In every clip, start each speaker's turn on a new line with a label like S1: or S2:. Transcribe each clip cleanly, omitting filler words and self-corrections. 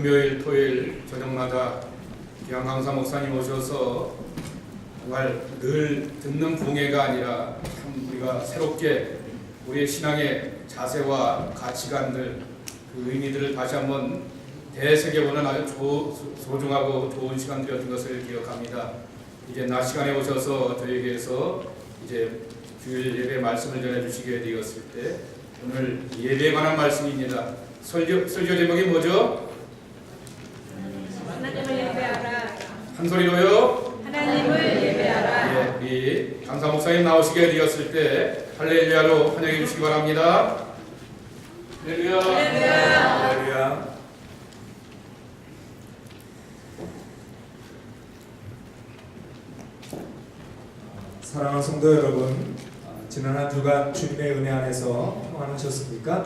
S1: 금요일, 토요일 저녁마다 양강사 목사님 오셔서 정말 늘 듣는 공예가 아니라 참 우리가 새롭게 우리의 신앙의 자세와 가치관들, 그 의미들을 다시 한번 되새겨보는 아주 소중하고 좋은 시간들이었던 것을 기억합니다. 이제 낮 시간에 오셔서 저에게서 이제 주일 예배 말씀을 전해주시게 되었을 때 오늘 예배에 관한 말씀입니다. 설교 제목이 뭐죠?
S2: 하나님을 예배하라.
S1: 한 소리로요.
S2: 하나님을 예배하라.
S1: 예, 우리 강사 목사님 나오시게 되었을 때 할렐루야로 환영해 주시기 바랍니다. 할렐루야.
S2: 할렐루야.
S1: 할렐루야.
S3: 사랑하는 성도 여러분, 지난 한 주간 주님의 은혜 안에서 평안하셨습니까?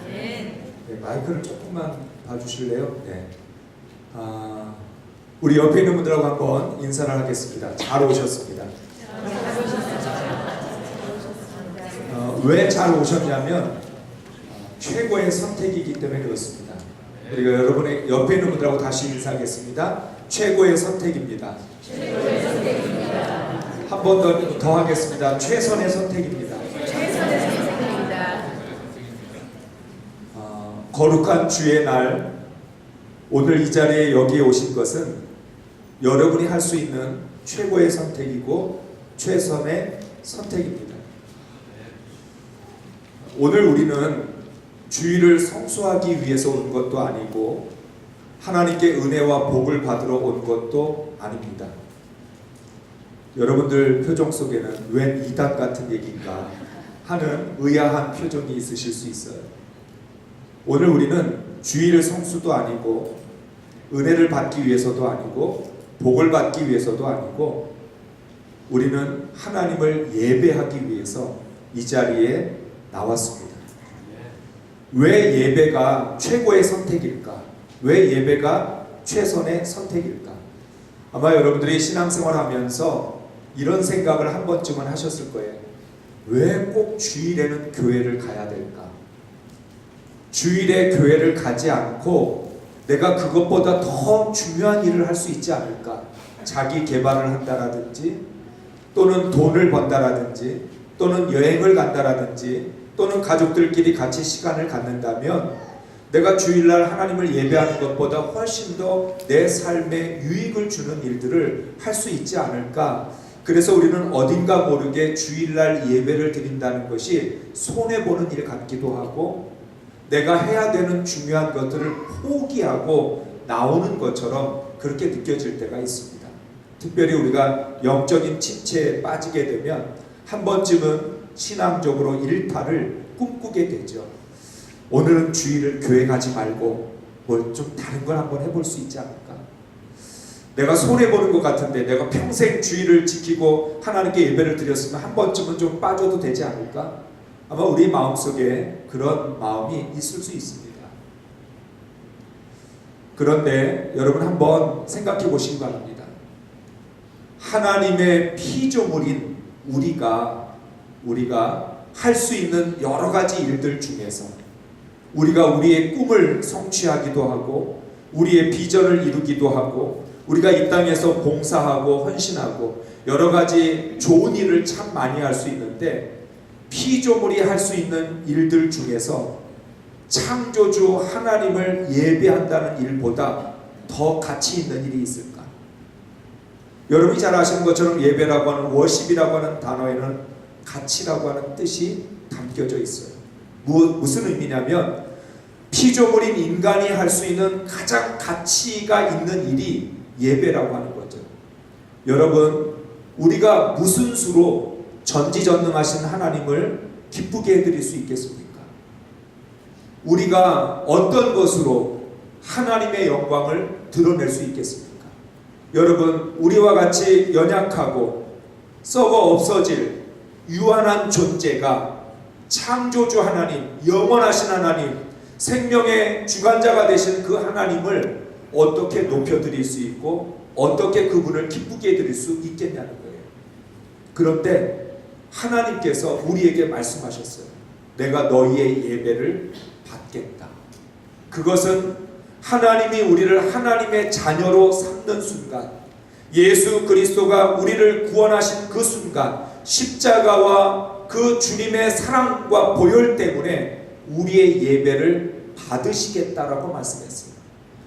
S2: 네.
S3: 네, 마이크를 조금만 봐주실래요? 네. 우리 옆에 있는 분들하고 한번 인사를 하겠습니다. 잘 오셨습니다. 왜 잘 오셨냐면 최고의 선택이기 때문에 그렇습니다. 그리고 여러분의 옆에 있는 분들하고 다시 인사하겠습니다. 최고의 선택입니다.
S2: 최고의 선택입니다.
S3: 한 번 더 하겠습니다. 최선의 선택입니다.
S2: 최선의 선택입니다.
S3: 거룩한 주의 날 오늘 이 자리에 여기에 오신 것은 여러분이 할 수 있는 최고의 선택이고 최선의 선택입니다. 오늘 우리는 주일을 성수하기 위해서 온 것도 아니고 하나님께 은혜와 복을 받으러 온 것도 아닙니다. 여러분들 표정 속에는 웬 이단 같은 얘기인가 하는 의아한 표정이 있으실 수 있어요. 오늘 우리는 주일 성수도 아니고 은혜를 받기 위해서도 아니고 복을 받기 위해서도 아니고 우리는 하나님을 예배하기 위해서 이 자리에 나왔습니다. 왜 예배가 최고의 선택일까? 왜 예배가 최선의 선택일까? 아마 여러분들이 신앙생활 하면서 이런 생각을 한 번쯤은 하셨을 거예요. 왜 꼭 주일에는 교회를 가야 될까? 주일에 교회를 가지 않고 내가 그것보다 더 중요한 일을 할 수 있지 않을까? 자기 개발을 한다라든지 또는 돈을 번다라든지 또는 여행을 간다라든지 또는 가족들끼리 같이 시간을 갖는다면 내가 주일날 하나님을 예배하는 것보다 훨씬 더 내 삶에 유익을 주는 일들을 할 수 있지 않을까? 그래서 우리는 어딘가 모르게 주일날 예배를 드린다는 것이 손해보는 일 같기도 하고 내가 해야 되는 중요한 것들을 포기하고 나오는 것처럼 그렇게 느껴질 때가 있습니다. 특별히 우리가 영적인 침체에 빠지게 되면 한 번쯤은 신앙적으로 일탈을 꿈꾸게 되죠. 오늘은 주일을 교회 가지 말고 뭘 좀 다른 걸 한번 해볼 수 있지 않을까? 내가 손해보는 것 같은데 내가 평생 주일을 지키고 하나님께 예배를 드렸으면 한 번쯤은 좀 빠져도 되지 않을까? 아마 우리 마음속에 그런 마음이 있을 수 있습니다. 그런데 여러분 한번 생각해 보시기 바랍니다. 하나님의 피조물인 우리가 할 수 있는 여러 가지 일들 중에서 우리가 우리의 꿈을 성취하기도 하고 우리의 비전을 이루기도 하고 우리가 이 땅에서 봉사하고 헌신하고 여러 가지 좋은 일을 참 많이 할 수 있는데 피조물이 할 수 있는 일들 중에서 창조주 하나님을 예배한다는 일보다 더 가치 있는 일이 있을까? 여러분이 잘 아시는 것처럼 예배라고 하는 워십이라고 하는 단어에는 가치라고 하는 뜻이 담겨져 있어요. 무슨 의미냐면 피조물인 인간이 할 수 있는 가장 가치가 있는 일이 예배라고 하는 거죠. 여러분, 우리가 무슨 수로 전지전능하신 하나님을 기쁘게 해드릴 수 있겠습니까? 우리가 어떤 것으로 하나님의 영광을 드러낼 수 있겠습니까? 여러분, 우리와 같이 연약하고 썩어 없어질 유한한 존재가 창조주 하나님, 영원하신 하나님, 생명의 주관자가 되신 그 하나님을 어떻게 높여드릴 수 있고 어떻게 그분을 기쁘게 해드릴 수 있겠냐는 거예요. 그런데 하나님께서 우리에게 말씀하셨어요. 내가 너희의 예배를 받겠다. 그것은 하나님이 우리를 하나님의 자녀로 삼는 순간, 예수 그리스도가 우리를 구원하신 그 순간, 십자가와 그 주님의 사랑과 보혈 때문에 우리의 예배를 받으시겠다라고 말씀했습니다.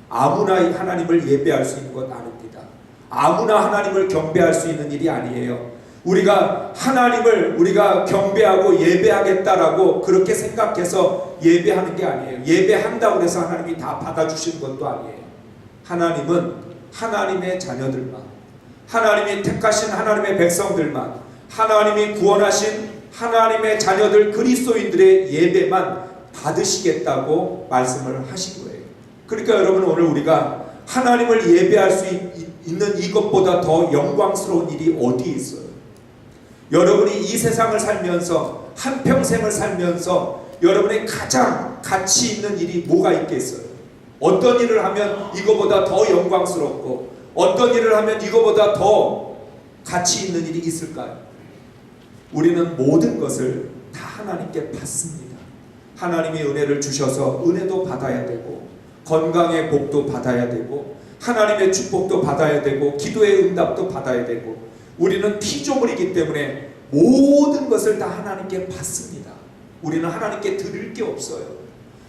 S3: 아무나 하나님을 예배할 수 있는 것 아닙니다. 아무나 하나님을 경배할 수 있는 일이 아니에요. 우리가 하나님을 우리가 경배하고 예배하겠다라고 그렇게 생각해서 예배하는 게 아니에요. 예배한다고 해서 하나님이 다 받아주시는 것도 아니에요. 하나님은 하나님의 자녀들만, 하나님이 택하신 하나님의 백성들만, 하나님이 구원하신 하나님의 자녀들 그리스도인들의 예배만 받으시겠다고 말씀을 하신 거예요. 그러니까 여러분, 오늘 우리가 하나님을 예배할 수 있는 이것보다 더 영광스러운 일이 어디 있어요? 여러분이 이 세상을 살면서, 한평생을 살면서 여러분의 가장 가치 있는 일이 뭐가 있겠어요? 어떤 일을 하면 이거보다 더 영광스럽고, 어떤 일을 하면 이거보다 더 가치 있는 일이 있을까요? 우리는 모든 것을 다 하나님께 받습니다. 하나님이 은혜를 주셔서 은혜도 받아야 되고, 건강의 복도 받아야 되고, 하나님의 축복도 받아야 되고, 기도의 응답도 받아야 되고, 우리는 피조물이기 때문에 모든 것을 다 하나님께 받습니다. 우리는 하나님께 드릴 게 없어요.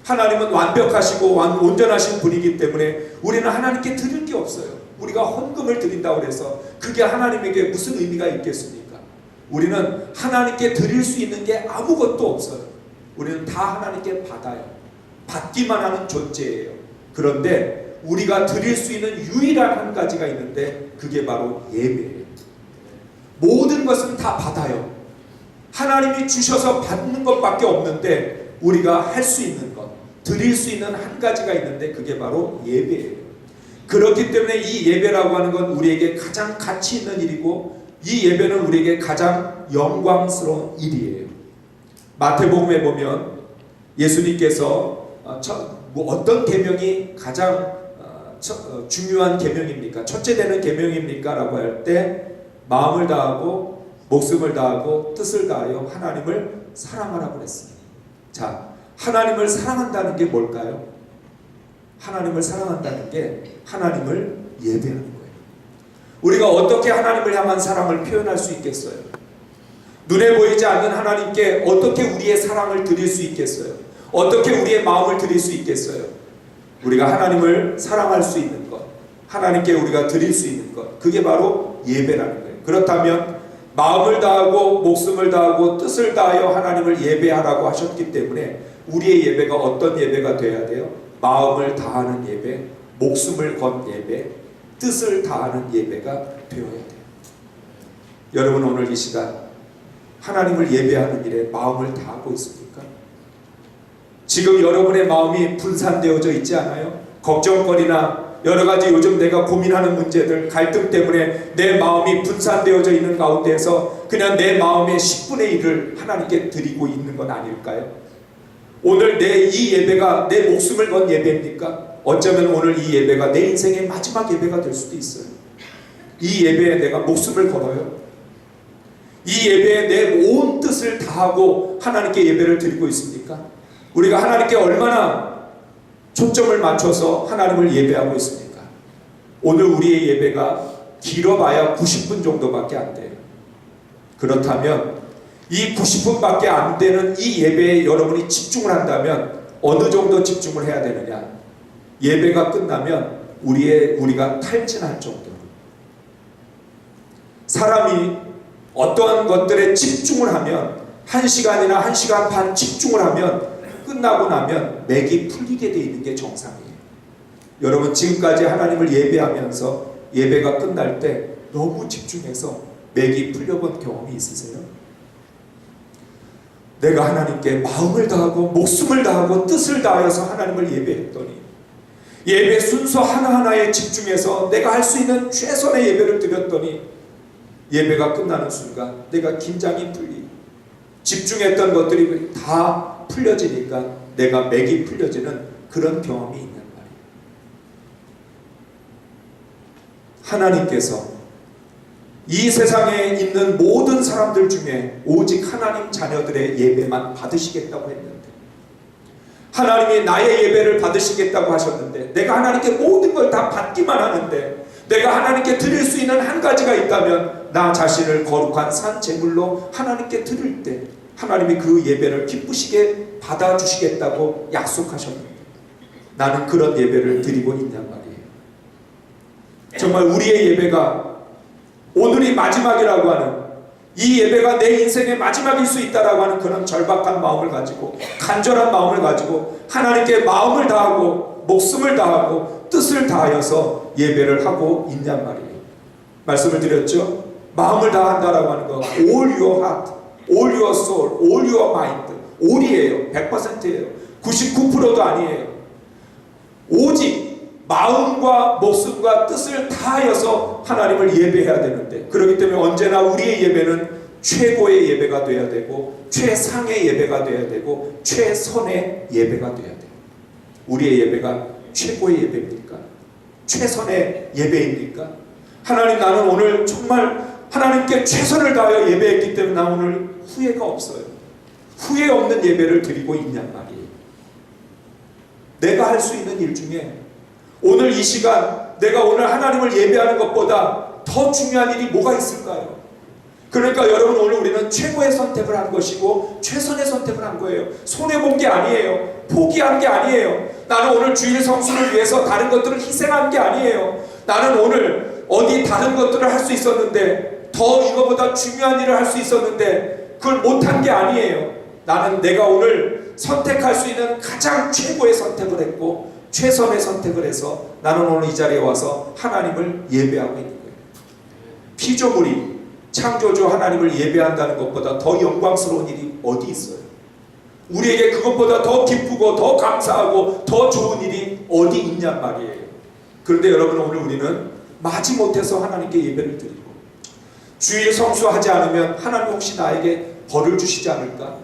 S3: 하나님은 완벽하시고 온전하신 분이기 때문에 우리는 하나님께 드릴 게 없어요. 우리가 헌금을 드린다고 해서 그게 하나님에게 무슨 의미가 있겠습니까? 우리는 하나님께 드릴 수 있는 게 아무것도 없어요. 우리는 다 하나님께 받아요. 받기만 하는 존재예요. 그런데 우리가 드릴 수 있는 유일한 한 가지가 있는데 그게 바로 예배예요. 모든 것은 다 받아요. 하나님이 주셔서 받는 것밖에 없는데 우리가 할 수 있는 것, 드릴 수 있는 한 가지가 있는데 그게 바로 예배예요. 그렇기 때문에 이 예배라고 하는 건 우리에게 가장 가치 있는 일이고, 이 예배는 우리에게 가장 영광스러운 일이에요. 마태복음에 보면 예수님께서 어떤 계명이 가장 중요한 계명입니까? 첫째 되는 계명입니까? 라고 할 때 마음을 다하고 목숨을 다하고 뜻을 다하여 하나님을 사랑하라고 그랬습니다. 자, 하나님을 사랑한다는 게 뭘까요? 하나님을 사랑한다는 게 하나님을 예배하는 거예요. 우리가 어떻게 하나님을 향한 사랑을 표현할 수 있겠어요? 눈에 보이지 않는 하나님께 어떻게 우리의 사랑을 드릴 수 있겠어요? 어떻게 우리의 마음을 드릴 수 있겠어요? 우리가 하나님을 사랑할 수 있는 것, 하나님께 우리가 드릴 수 있는 것, 그게 바로 예배라는 거예요. 그렇다면 마음을 다하고 목숨을 다하고 뜻을 다하여 하나님을 예배하라고 하셨기 때문에 우리의 예배가 어떤 예배가 되어야 돼요? 마음을 다하는 예배, 목숨을 건 예배, 뜻을 다하는 예배가 되어야 돼요. 여러분, 오늘 이 시간 하나님을 예배하는 일에 마음을 다하고 있습니까? 지금 여러분의 마음이 분산되어져 있지 않아요? 걱정거리나 여러가지 요즘 내가 고민하는 문제들, 갈등 때문에 내 마음이 분산되어져 있는 가운데에서 그냥 내 마음의 10분의 1을 하나님께 드리고 있는 건 아닐까요? 오늘 내 이 예배가 내 목숨을 건 예배입니까? 어쩌면 오늘 이 예배가 내 인생의 마지막 예배가 될 수도 있어요. 이 예배에 내가 목숨을 걸어요. 이 예배에 내 온 뜻을 다하고 하나님께 예배를 드리고 있습니까? 우리가 하나님께 얼마나 초점을 맞춰서 하나님을 예배하고 있습니까? 오늘 우리의 예배가 길어봐야 90분 정도밖에 안 돼요. 그렇다면 이 90분밖에 안 되는 이 예배에 여러분이 집중을 한다면 어느 정도 집중을 해야 되느냐? 예배가 끝나면 우리가 탈진할 정도로. 사람이 어떠한 것들에 집중을 하면 1시간이나 1시간 반 집중을 하면 끝나고 나면 맥이 풀리게 돼 있는 게 정상이에요. 여러분, 지금까지 하나님을 예배하면서 예배가 끝날 때 너무 집중해서 맥이 풀려본 경험이 있으세요? 내가 하나님께 마음을 다하고 목숨을 다하고 뜻을 다하여서 하나님을 예배했더니, 예배 순서 하나하나에 집중해서 내가 할 수 있는 최선의 예배를 드렸더니 예배가 끝나는 순간 내가 긴장이 풀리고 집중했던 것들이 다 풀려지니까 내가 맥이 풀려지는 그런 경험이 있는 말이에요. 하나님께서 이 세상에 있는 모든 사람들 중에 오직 하나님 자녀들의 예배만 받으시겠다고 했는데, 하나님이 나의 예배를 받으시겠다고 하셨는데 하는데, 내가 하나님께 모든 걸 다 받기만 하는데, 내가 하나님께 드릴 수 있는 한 가지가 있다면 나 자신을 거룩한 산 제물로 하나님께 드릴 때 하나님이 그 예배를 기쁘시게 받아주시겠다고 약속하셨는데, 나는 그런 예배를 드리고 있냔 말이에요. 정말 우리의 예배가 오늘이 마지막이라고 하는, 이 예배가 내 인생의 마지막일 수 있다라고 하는 그런 절박한 마음을 가지고, 간절한 마음을 가지고 하나님께 마음을 다하고 목숨을 다하고 뜻을 다하여서 예배를 하고 있냔 말이에요. 말씀을 드렸죠. 마음을 다한다라고 하는 거 all your heart, all your soul, all your mind, all이에요. 100%예요. 99%도 아니에요. 오직 마음과 목숨과 뜻을 다하여서 하나님을 예배해야 되는데, 그렇기 때문에 언제나 우리의 예배는 최고의 예배가 되어야 되고, 최상의 예배가 되어야 되고, 최선의 예배가 되어야 돼요. 우리의 예배가 최고의 예배입니까? 최선의 예배입니까? 하나님, 나는 오늘 정말 하나님께 최선을 다하여 예배했기 때문에 나 오늘 후회가 없어요. 후회 없는 예배를 드리고 있냔 말이에요. 내가 할 수 있는 일 중에 오늘 이 시간 내가 오늘 하나님을 예배하는 것보다 더 중요한 일이 뭐가 있을까요? 그러니까 여러분, 오늘 우리는 최고의 선택을 한 것이고 최선의 선택을 한 거예요. 손해본 게 아니에요. 포기한 게 아니에요. 나는 오늘 주일 성수를 위해서 다른 것들을 희생한 게 아니에요. 나는 오늘 어디 다른 것들을 할 수 있었는데, 더 이거보다 중요한 일을 할 수 있었는데 그걸 못한 게 아니에요. 나는 내가 오늘 선택할 수 있는 가장 최고의 선택을 했고 최선의 선택을 해서 나는 오늘 이 자리에 와서 하나님을 예배하고 있는 거예요. 피조물이 창조주 하나님을 예배한다는 것보다 더 영광스러운 일이 어디 있어요? 우리에게 그것보다 더 기쁘고 더 감사하고 더 좋은 일이 어디 있냔 말이에요. 그런데 여러분, 오늘 우리는 마지못해서 하나님께 예배를 드리고, 주일 성수하지 않으면 하나님 혹시 나에게 벌을 주시지 않을까?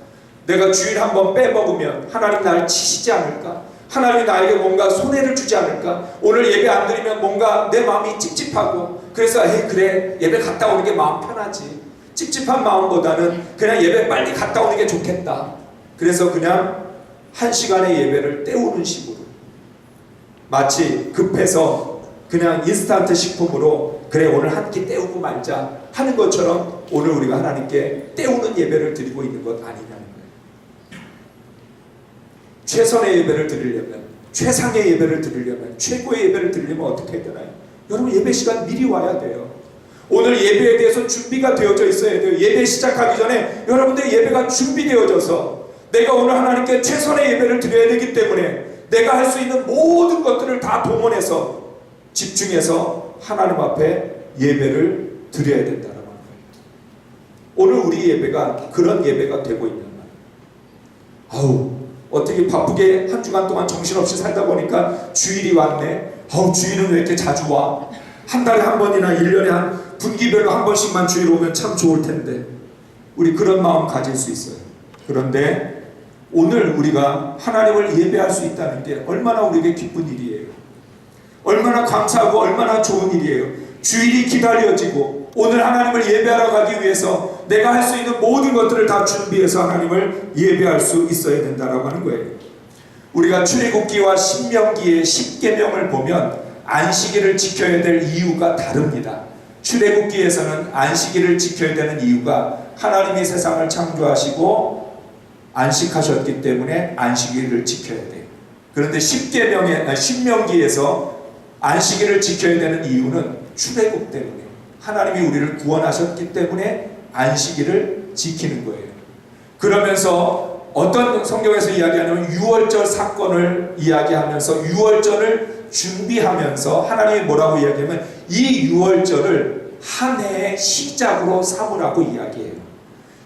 S3: 내가 주일 한번 빼먹으면 하나님 나를 치시지 않을까? 하나님이 나에게 뭔가 손해를 주지 않을까? 오늘 예배 안 드리면 뭔가 내 마음이 찝찝하고, 그래서 그래, 예배 갔다 오는 게 마음 편하지. 찝찝한 마음보다는 그냥 예배 빨리 갔다 오는 게 좋겠다. 그래서 그냥 1시간의 예배를 때우는 식으로, 마치 급해서 그냥 인스턴트 식품으로 그래 오늘 한 끼 때우고 말자 하는 것처럼 오늘 우리가 하나님께 때우는 예배를 드리고 있는 것 아니냐는 거예요. 최선의 예배를 드리려면, 최상의 예배를 드리려면, 최고의 예배를 드리려면 어떻게 해야 되나요? 여러분, 예배 시간 미리 와야 돼요. 오늘 예배에 대해서 준비가 되어져 있어야 돼요. 예배 시작하기 전에 여러분들의 예배가 준비되어져서 내가 오늘 하나님께 최선의 예배를 드려야 되기 때문에 내가 할 수 있는 모든 것들을 다 동원해서 집중해서 하나님 앞에 예배를 드려야 된다는 거예요. 오늘 우리 예배가 그런 예배가 되고 있는 거예요. 아우, 어떻게 바쁘게 한 주간 동안 정신없이 살다 보니까 주일이 왔네. 아우, 주일은 왜 이렇게 자주 와? 한 달에 한 번이나 1년에 한 분기별로 한 번씩만 주일 오면 참 좋을 텐데. 우리 그런 마음 가질 수 있어요. 그런데 오늘 우리가 하나님을 예배할 수 있다는 게 얼마나 우리에게 기쁜 일이에요. 얼마나 감사하고 얼마나 좋은 일이에요. 주일이 기다려지고 오늘 하나님을 예배하러 가기 위해서 내가 할 수 있는 모든 것들을 다 준비해서 하나님을 예배할 수 있어야 된다라고 하는 거예요. 우리가 출애굽기와 신명기의 10계명을 보면 안식일을 지켜야 될 이유가 다릅니다. 출애굽기에서는 안식일을 지켜야 되는 이유가 하나님이 세상을 창조하시고 안식하셨기 때문에 안식일을 지켜야 돼요. 그런데 신명기에서 안식일을 지켜야 되는 이유는 출애굽 때문에, 하나님이 우리를 구원하셨기 때문에 안식일을 지키는 거예요. 그러면서 어떤 성경에서 이야기하냐면 유월절 사건을 이야기하면서 유월절을 준비하면서 하나님이 뭐라고 이야기하면 이 유월절을 한 해의 시작으로 삼으라고 이야기해요.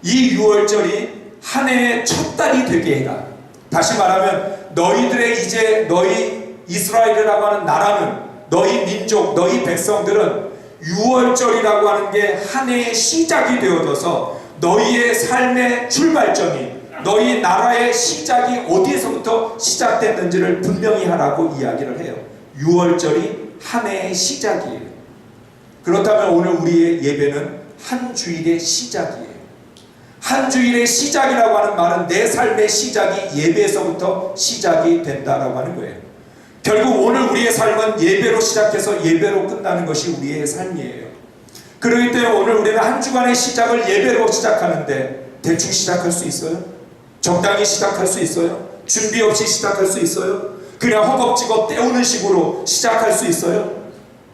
S3: 이 유월절이 한 해의 첫 달이 되게 해라. 다시 말하면 너희들의 이제 너희 이스라엘이라고 하는 나라는, 너희 민족, 너희 백성들은 유월절이라고 하는 게 한 해의 시작이 되어져서 너희의 삶의 출발점이, 너희 나라의 시작이 어디에서부터 시작됐는지를 분명히 하라고 이야기를 해요. 유월절이 한 해의 시작이에요. 그렇다면 오늘 우리의 예배는 한 주일의 시작이에요. 한 주일의 시작이라고 하는 말은 내 삶의 시작이 예배에서부터 시작이 된다라고 하는 거예요. 결국 오늘 우리의 삶은 예배로 시작해서 예배로 끝나는 것이 우리의 삶이에요. 그렇기 때문에 오늘 우리는 한 주간의 시작을 예배로 시작하는데 대충 시작할 수 있어요? 적당히 시작할 수 있어요? 준비 없이 시작할 수 있어요? 그냥 허겁지겁 때우는 식으로 시작할 수 있어요?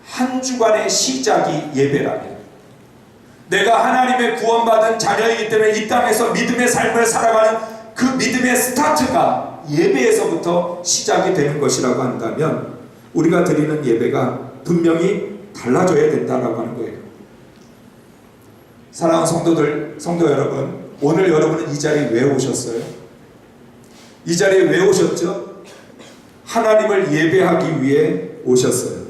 S3: 한 주간의 시작이 예배라면, 내가 하나님의 구원받은 자녀이기 때문에 이 땅에서 믿음의 삶을 살아가는 그 믿음의 스타트가 예배에서부터 시작이 되는 것이라고 한다면 우리가 드리는 예배가 분명히 달라져야 된다라고 하는 거예요. 사랑하는 성도 여러분, 오늘 여러분은 이 자리에 왜 오셨어요? 이 자리에 왜 오셨죠? 하나님을 예배하기 위해 오셨어요.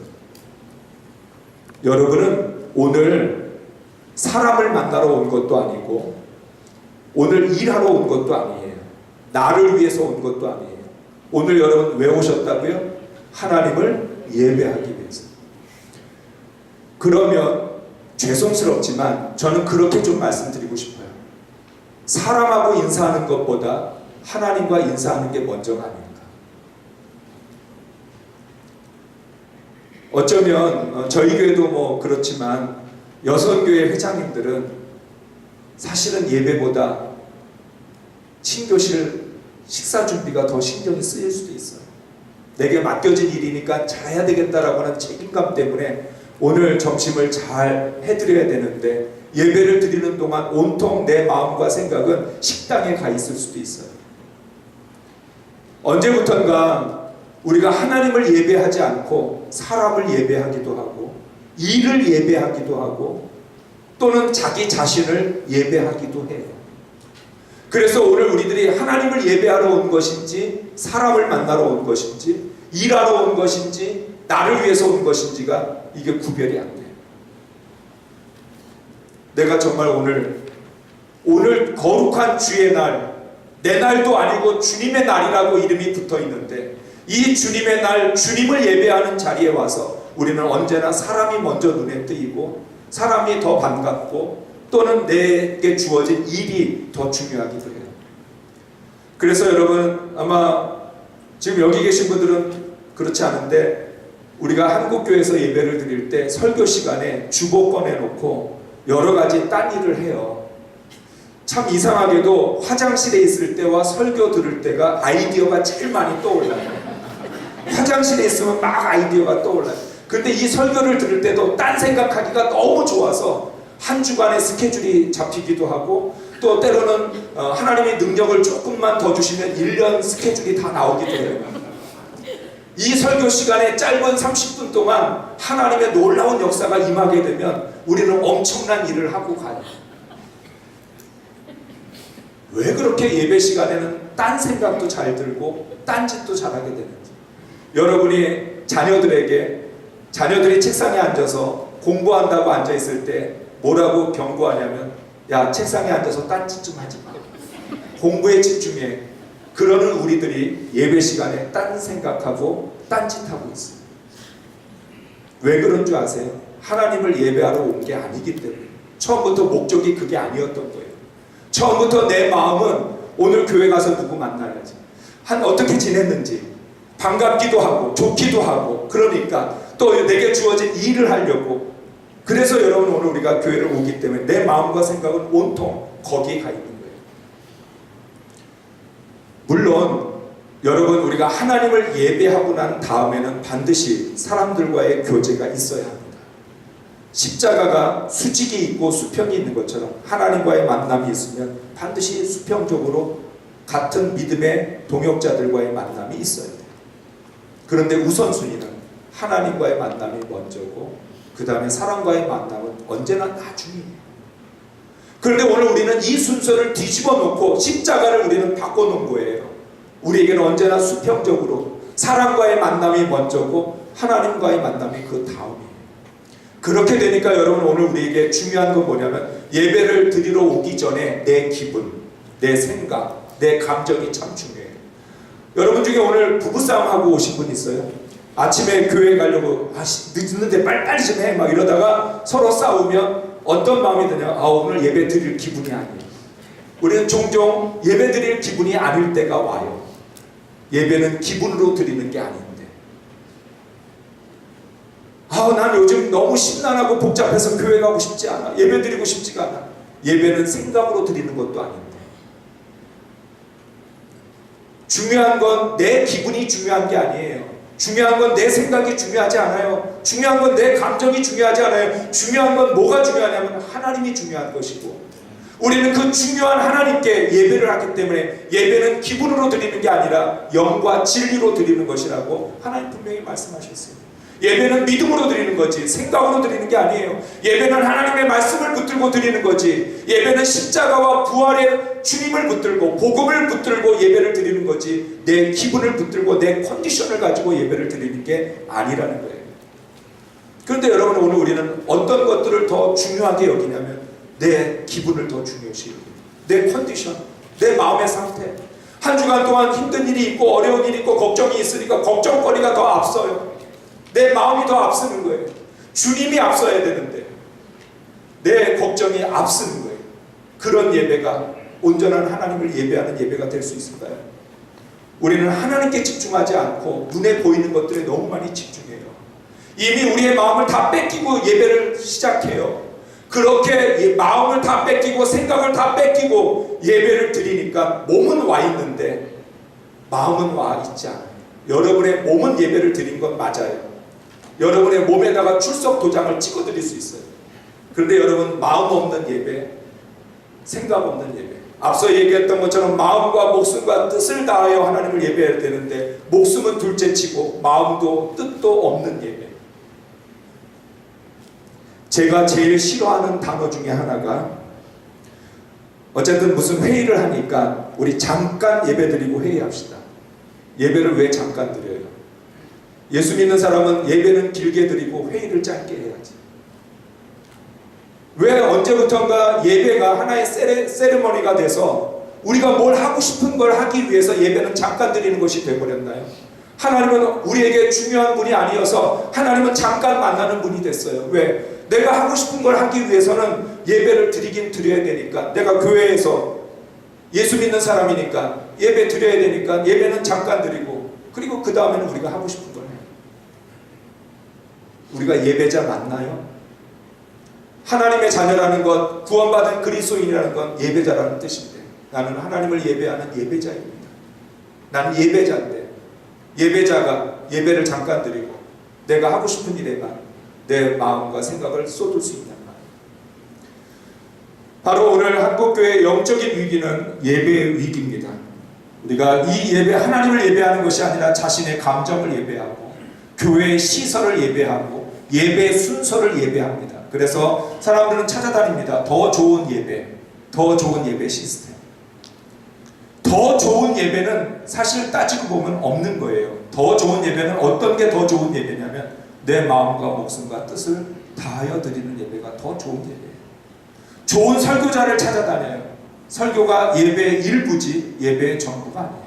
S3: 여러분은 오늘 사람을 만나러 온 것도 아니고 오늘 일하러 온 것도 아니에요. 나를 위해서 온 것도 아니에요. 오늘 여러분 왜 오셨다고요? 하나님을 예배하기 위해서. 그러면 죄송스럽지만 저는 그렇게 좀 말씀드리고 싶어요. 사람하고 인사하는 것보다 하나님과 인사하는 게 먼저가 아닙니까? 어쩌면 저희 교회도 뭐 그렇지만 여성교회 회장님들은 사실은 예배보다 친교실 식사 준비가 더 신경이 쓰일 수도 있어요. 내게 맡겨진 일이니까 잘해야 되겠다라고 하는 책임감 때문에 오늘 점심을 잘 해드려야 되는데 예배를 드리는 동안 온통 내 마음과 생각은 식당에 가 있을 수도 있어요. 언제부턴가 우리가 하나님을 예배하지 않고 사람을 예배하기도 하고 일을 예배하기도 하고 또는 자기 자신을 예배하기도 해요. 그래서 오늘 우리들이 하나님을 예배하러 온 것인지 사람을 만나러 온 것인지 일하러 온 것인지 나를 위해서 온 것인지가 이게 구별이 안 돼요. 내가 정말 오늘 거룩한 주의 날, 내 날도 아니고 주님의 날이라고 이름이 붙어 있는데 이 주님의 날, 주님을 예배하는 자리에 와서 우리는 언제나 사람이 먼저 눈에 띄고 사람이 더 반갑고 또는 내게 주어진 일이 더 중요하기도 해요. 그래서 여러분 아마 지금 여기 계신 분들은 그렇지 않은데 우리가 한국교회에서 예배를 드릴 때 설교 시간에 주보 꺼내놓고 여러 가지 딴 일을 해요. 참 이상하게도 화장실에 있을 때와 설교 들을 때가 아이디어가 제일 많이 떠올라요. 화장실에 있으면 막 아이디어가 떠올라요. 근데 이 설교를 들을 때도 딴 생각하기가 너무 좋아서 한 주간의 스케줄이 잡히기도 하고 또 때로는 하나님의 능력을 조금만 더 주시면 1년 스케줄이 다 나오기도 해요. 이 설교 시간에 짧은 30분 동안 하나님의 놀라운 역사가 임하게 되면 우리는 엄청난 일을 하고 가요. 왜 그렇게 예배 시간에는 딴 생각도 잘 들고 딴 짓도 잘하게 되는지. 여러분이 자녀들이 책상에 앉아서 공부한다고 앉아있을 때 뭐라고 경고하냐면 야, 책상에 앉아서 딴짓 좀 하지 마. 공부에 집중해. 그러는 우리들이 예배 시간에 딴 생각하고 딴짓하고 있어요. 왜 그런 줄 아세요? 하나님을 예배하러 온 게 아니기 때문에. 처음부터 목적이 그게 아니었던 거예요. 처음부터 내 마음은 오늘 교회 가서 누구 만나야지, 어떻게 지냈는지 반갑기도 하고 좋기도 하고, 그러니까 또 내게 주어진 일을 하려고. 그래서 여러분 오늘 우리가 교회를 오기 때문에 내 마음과 생각은 온통 거기에 가 있는 거예요. 물론 여러분 우리가 하나님을 예배하고 난 다음에는 반드시 사람들과의 교제가 있어야 합니다. 십자가가 수직이 있고 수평이 있는 것처럼 하나님과의 만남이 있으면 반드시 수평적으로 같은 믿음의 동역자들과의 만남이 있어야 돼요. 그런데 우선순위는 하나님과의 만남이 먼저고 그 다음에 사람과의 만남은 언제나 나중이에요. 그런데 오늘 우리는 이 순서를 뒤집어 놓고 십자가를 우리는 바꿔놓은 거예요. 우리에게는 언제나 수평적으로 사람과의 만남이 먼저고 하나님과의 만남이 그 다음이에요. 그렇게 되니까 여러분 오늘 우리에게 중요한 건 뭐냐면 예배를 드리러 오기 전에 내 기분, 내 생각, 내 감정이 참 중요해요. 여러분 중에 오늘 부부싸움 하고 오신 분 있어요? 아침에 교회 가려고 늦는데 빨리 좀 해 막 이러다가 서로 싸우면 어떤 마음이 드냐? 오늘 예배 드릴 기분이 아니에요. 우리는 종종 예배 드릴 기분이 아닐 때가 와요. 예배는 기분으로 드리는 게 아닌데 난 요즘 너무 심란하고 복잡해서 교회 가고 싶지 않아. 예배 드리고 싶지가 않아. 예배는 생각으로 드리는 것도 아닌데. 중요한 건 내 기분이 중요한 게 아니에요. 중요한 건 내 생각이 중요하지 않아요. 중요한 건 내 감정이 중요하지 않아요. 중요한 건 뭐가 중요하냐면 하나님이 중요한 것이고, 우리는 그 중요한 하나님께 예배를 하기 때문에 예배는 기분으로 드리는 게 아니라 영과 진리로 드리는 것이라고 하나님 분명히 말씀하셨어요. 예배는 믿음으로 드리는 거지 생각으로 드리는 게 아니에요. 예배는 하나님의 말씀을 붙들고 드리는 거지, 예배는 십자가와 부활의 주님을 붙들고 복음을 붙들고 예배를 드리는 거지, 내 기분을 붙들고 내 컨디션을 가지고 예배를 드리는 게 아니라는 거예요. 그런데 여러분, 오늘 우리는 어떤 것들을 더 중요하게 여기냐면 내 기분을 더 중요시 여깁니다. 내 컨디션, 내 마음의 상태. 한 주간 동안 힘든 일이 있고 어려운 일이 있고 걱정이 있으니까 걱정거리가 더 앞서요. 내 마음이 더 앞서는 거예요. 주님이 앞서야 되는데 내 걱정이 앞서는 거예요. 그런 예배가 온전한 하나님을 예배하는 예배가 될 수 있을까요? 우리는 하나님께 집중하지 않고 눈에 보이는 것들에 너무 많이 집중해요. 이미 우리의 마음을 다 뺏기고 예배를 시작해요. 그렇게 마음을 다 뺏기고 생각을 다 뺏기고 예배를 드리니까 몸은 와 있는데 마음은 와 있지 않아요. 여러분의 몸은 예배를 드린 건 맞아요. 여러분의 몸에다가 출석 도장을 찍어 드릴 수 있어요. 그런데 여러분, 마음 없는 예배, 생각 없는 예배, 앞서 얘기했던 것처럼 마음과 목숨과 뜻을 다하여 하나님을 예배해야 되는데 목숨은 둘째치고 마음도 뜻도 없는 예배. 제가 제일 싫어하는 단어 중에 하나가, 어쨌든 무슨 회의를 하니까 우리 잠깐 예배 드리고 회의합시다. 예배를 왜 잠깐 드려요? 예수 믿는 사람은 예배는 길게 드리고 회의를 짧게 해야지. 왜 언제부턴가 예배가 하나의 세레머니가 돼서 우리가 뭘 하고 싶은 걸 하기 위해서 예배는 잠깐 드리는 것이 되어버렸나요? 하나님은 우리에게 중요한 분이 아니어서 하나님은 잠깐 만나는 분이 됐어요. 왜? 내가 하고 싶은 걸 하기 위해서는 예배를 드리긴 드려야 되니까, 내가 교회에서 예수 믿는 사람이니까 예배 드려야 되니까 예배는 잠깐 드리고, 그리고 그 다음에는 우리가 하고 싶은 걸 해요. 우리가 예배자 맞나요? 하나님의 자녀라는 것, 구원받은 그리스도인이라는 건 예배자라는 뜻인데, 나는 하나님을 예배하는 예배자입니다. 나는 예배자인데, 예배자가 예배를 잠깐 드리고 내가 하고 싶은 일에만 내 마음과 생각을 쏟을 수 있단 말이에요. 바로 오늘 한국교회의 영적인 위기는 예배의 위기입니다. 우리가 이 예배, 하나님을 예배하는 것이 아니라 자신의 감정을 예배하고 교회의 시설을 예배하고 예배의 순서를 예배합니다. 그래서 사람들은 찾아다닙니다. 더 좋은 예배, 더 좋은 예배 시스템. 더 좋은 예배는 사실 따지고 보면 없는 거예요. 더 좋은 예배는 어떤 게 더 좋은 예배냐면 내 마음과 목숨과 뜻을 다하여 드리는 예배가 더 좋은 예배예요. 좋은 설교자를 찾아다녀요. 설교가 예배의 일부지 예배의 전부가 아니에요.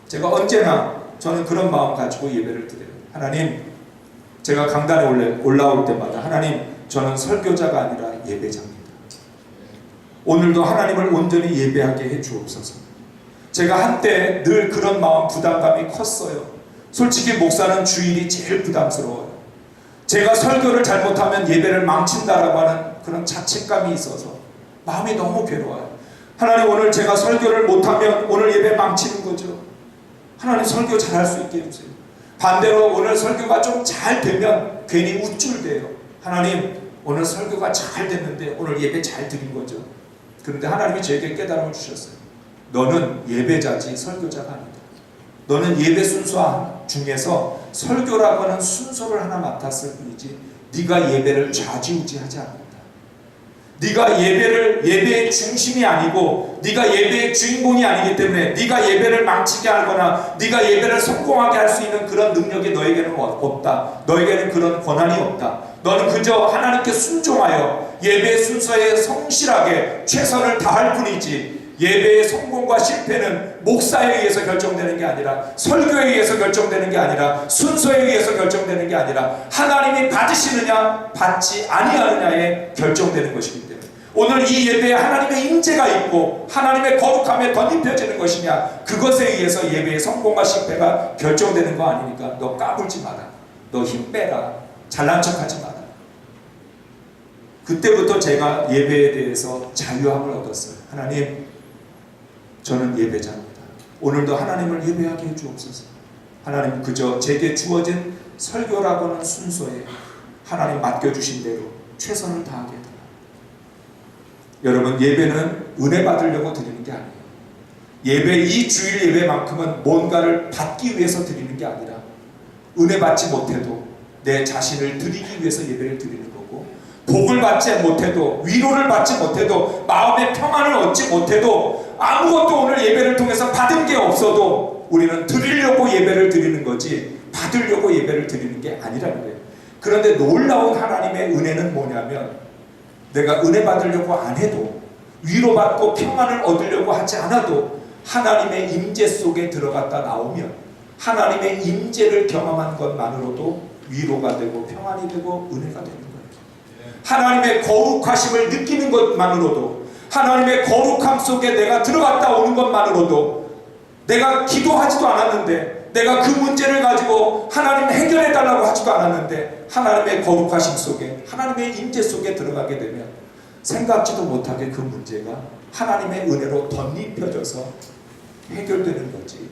S3: 제가 언제나 저는 그런 마음 가지고 예배를 드려요. 하나님, 제가 강단에 올라올 때마다 하나님, 저는 설교자가 아니라 예배자입니다. 오늘도 하나님을 온전히 예배하게 해 주옵소서. 제가 한때 늘 그런 마음, 부담감이 컸어요. 솔직히 목사는 주일이 제일 부담스러워요. 제가 설교를 잘못하면 예배를 망친다라고 하는 그런 자책감이 있어서 마음이 너무 괴로워요. 하나님, 오늘 제가 설교를 못하면 오늘 예배 망치는 거죠. 하나님, 설교 잘할 수 있게 해주세요. 반대로 오늘 설교가 좀 잘 되면 괜히 우쭐대요. 하나님, 오늘 설교가 잘 됐는데 오늘 예배 잘 드린 거죠. 그런데 하나님이 저에게 깨달음을 주셨어요. 너는 예배자지 설교자가 아니다. 너는 예배 순서 중에서 설교라고 하는 순서를 하나 맡았을 뿐이지 네가 예배를 좌지우지하지 않는다. 네가 예배의 중심이 아니고 네가 예배의 주인공이 아니기 때문에 네가 예배를 망치게 하거나 네가 예배를 성공하게 할 수 있는 그런 능력이 너에게는 없다. 너에게는 그런 권한이 없다. 너는 그저 하나님께 순종하여 예배의 순서에 성실하게 최선을 다할 뿐이지 예배의 성공과 실패는 목사에 의해서 결정되는 게 아니라 설교에 의해서 결정되는 게 아니라 순서에 의해서 결정되는 게 아니라 하나님이 받으시느냐 받지 아니하느냐에 결정되는 것이기 때문에 오늘 이 예배에 하나님의 임재가 있고 하나님의 거룩함에 덧입혀지는 것이냐, 그것에 의해서 예배의 성공과 실패가 결정되는 거 아니니까 너 까불지 마라. 너 힘 빼라. 잘난 척하지 마라. 그때부터 제가 예배에 대해서 자유함을 얻었어요. 하나님, 저는 예배자입니다. 오늘도 하나님을 예배하게 해주옵소서. 하나님, 그저 제게 주어진 설교라고는 순서에 하나님 맡겨주신 대로 최선을 다하겠다. 여러분, 예배는 은혜 받으려고 드리는 게 아니에요. 예배, 이 주일 예배만큼은 뭔가를 받기 위해서 드리는 게 아니라 은혜 받지 못해도 내 자신을 드리기 위해서 예배를 드리는 거고, 복을 받지 못해도, 위로를 받지 못해도, 마음의 평안을 얻지 못해도, 아무것도 오늘 예배를 통해서 받은 게 없어도 우리는 드리려고 예배를 드리는 거지 받으려고 예배를 드리는 게 아니라는 거예요. 그런데 놀라운 하나님의 은혜는 뭐냐면, 내가 은혜 받으려고 안 해도, 위로받고 평안을 얻으려고 하지 않아도 하나님의 임재 속에 들어갔다 나오면 하나님의 임재를 경험한 것만으로도 위로가 되고 평안이 되고 은혜가 되는 거예요. 하나님의 거룩하심을 느끼는 것만으로도, 하나님의 거룩함 속에 내가 들어갔다 오는 것만으로도, 내가 기도하지도 않았는데, 내가 그 문제를 가지고 하나님 해결해 달라고 하지도 않았는데 하나님의 거룩하심 속에, 하나님의 임재 속에 들어가게 되면 생각지도 못하게 그 문제가 하나님의 은혜로 덧입혀져서 해결되는 거지,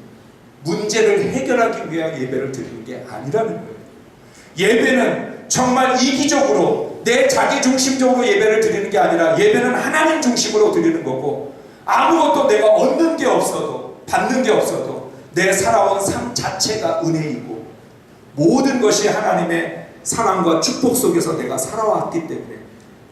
S3: 문제를 해결하기 위한 예배를 드리는 게 아니라는 거예요. 예배는 정말 이기적으로 내 자기 중심적으로 예배를 드리는 게 아니라 예배는 하나님 중심으로 드리는 거고, 아무것도 내가 얻는 게 없어도, 받는 게 없어도 내 살아온 삶 자체가 은혜이고, 모든 것이 하나님의 사랑과 축복 속에서 내가 살아왔기 때문에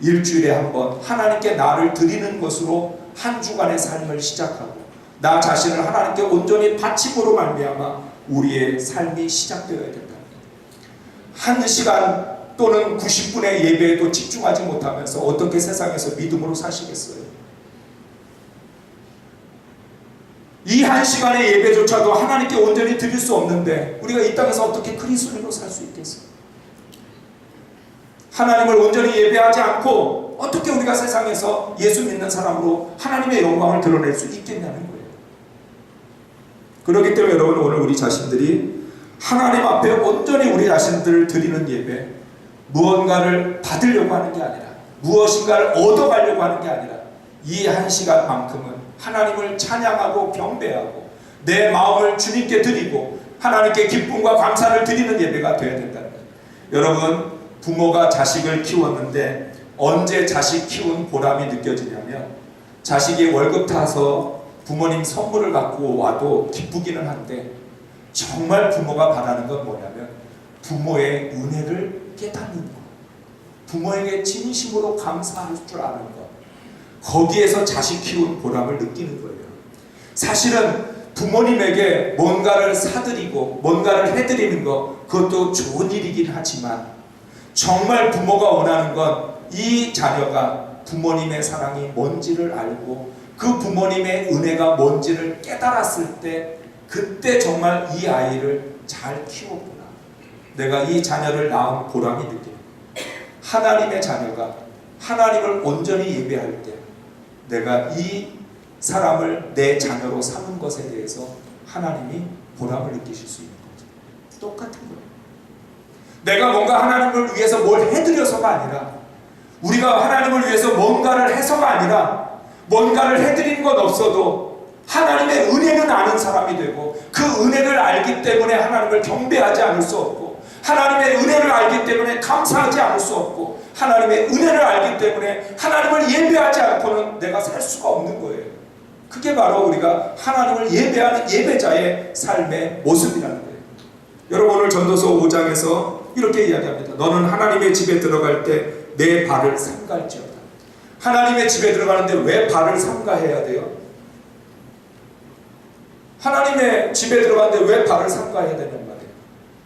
S3: 일주일에 한 번 하나님께 나를 드리는 것으로 한 주간의 삶을 시작하고, 나 자신을 하나님께 온전히 바침으로 말미암아 우리의 삶이 시작되어야 된다. 1시간 또는 90분의 예배에도 집중하지 못하면서 어떻게 세상에서 믿음으로 사시겠어요? 이 1시간의 예배조차도 하나님께 온전히 드릴 수 없는데 우리가 이 땅에서 어떻게 그리스도인으로 살 수 있겠어요? 하나님을 온전히 예배하지 않고 어떻게 우리가 세상에서 예수 믿는 사람으로 하나님의 영광을 드러낼 수 있겠냐는 거예요. 그렇기 때문에 여러분, 오늘 우리 자신들이 하나님 앞에 온전히 우리 자신들을 드리는 예배, 무언가를 받으려고 하는 게 아니라, 무엇인가를 얻어가려고 하는 게 아니라, 이 1시간만큼은 하나님을 찬양하고 경배하고 내 마음을 주님께 드리고 하나님께 기쁨과 감사를 드리는 예배가 되어야 된다는 거예요. 여러분, 부모가 자식을 키웠는데 언제 자식 키운 보람이 느껴지냐면, 자식이 월급 타서 부모님 선물을 갖고 와도 기쁘기는 한데, 정말 부모가 바라는 건 뭐냐면 부모의 은혜를 깨닫는 것, 부모에게 진심으로 감사할 줄 아는 것, 거기에서 자식 키운 보람을 느끼는 거예요. 사실은 부모님에게 뭔가를 사드리고 뭔가를 해드리는 것, 그것도 좋은 일이긴 하지만 정말 부모가 원하는 건 이 자녀가 부모님의 사랑이 뭔지를 알고 그 부모님의 은혜가 뭔지를 깨달았을 때, 그때 정말 이 아이를 잘 키웠구나, 내가 이 자녀를 낳은 보람이 느껴요. 하나님의 자녀가 하나님을 온전히 예배할 때 내가 이 사람을 내 자녀로 삼은 것에 대해서 하나님이 보람을 느끼실 수 있는 거죠. 똑같은 거예요. 내가 뭔가 하나님을 위해서 뭘 해드려서가 아니라, 우리가 하나님을 위해서 뭔가를 해서가 아니라, 뭔가를 해드린 건 없어도 하나님의 은혜는 아는 사람이 되고, 그 은혜를 알기 때문에 하나님을 경배하지 않을 수 없고, 하나님의 은혜를 알기 때문에 감사하지 않을 수 없고, 하나님의 은혜를 알기 때문에 하나님을 예배하지 않고는 내가 살 수가 없는 거예요. 그게 바로 우리가 하나님을 예배하는 예배자의 삶의 모습이라는 거예요. 여러분, 오늘 전도서 5장에서 이렇게 이야기합니다. 너는 하나님의 집에 들어갈 때 내 발을 삼갈지어다. 하나님의 집에 들어가는데 왜 발을 삼가해야 돼요? 하나님의 집에 들어가는데 왜 발을 삼가해야 되는 말이에요?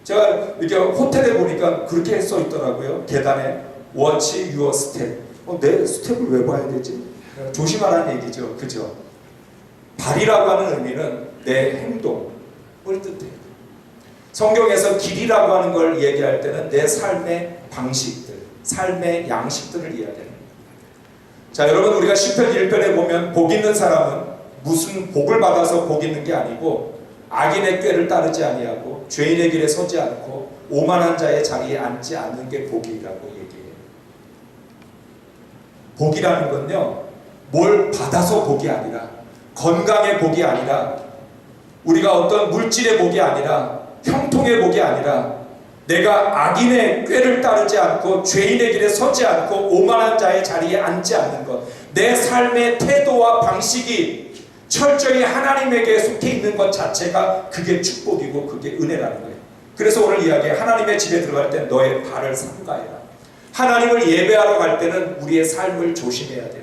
S3: 제가 이렇게 호텔에 보니까 그렇게 써 있더라고요. 계단에 Watch your step. 내 스텝을 왜 봐야 되지? 조심하라는 얘기죠. 그죠? 발이라고 하는 의미는 내 행동을 뜻해요. 성경에서 길이라고 하는 걸 얘기할 때는 내 삶의 방식들, 삶의 양식들을 이야기합니다. 자, 여러분, 우리가 시편 1편에 보면 복 있는 사람은 무슨 복을 받아서 복 있는 게 아니고, 악인의 꾀를 따르지 아니하고 죄인의 길에 서지 않고 오만한 자의 자리에 앉지 않는 게 복이라고 얘기해요. 복이라는 건요, 뭘 받아서 복이 아니라, 건강의 복이 아니라, 우리가 어떤 물질의 복이 아니라, 형통의 복이 아니라, 내가 악인의 꾀를 따르지 않고 죄인의 길에 서지 않고 오만한 자의 자리에 앉지 않는 것, 내 삶의 태도와 방식이 철저히 하나님에게 속해 있는 것 자체가 그게 축복이고 그게 은혜라는 거예요. 그래서 오늘 이야기에 하나님의 집에 들어갈 때 너의 발을 삼가해라. 하나님을 예배하러 갈 때는 우리의 삶을 조심해야 돼요.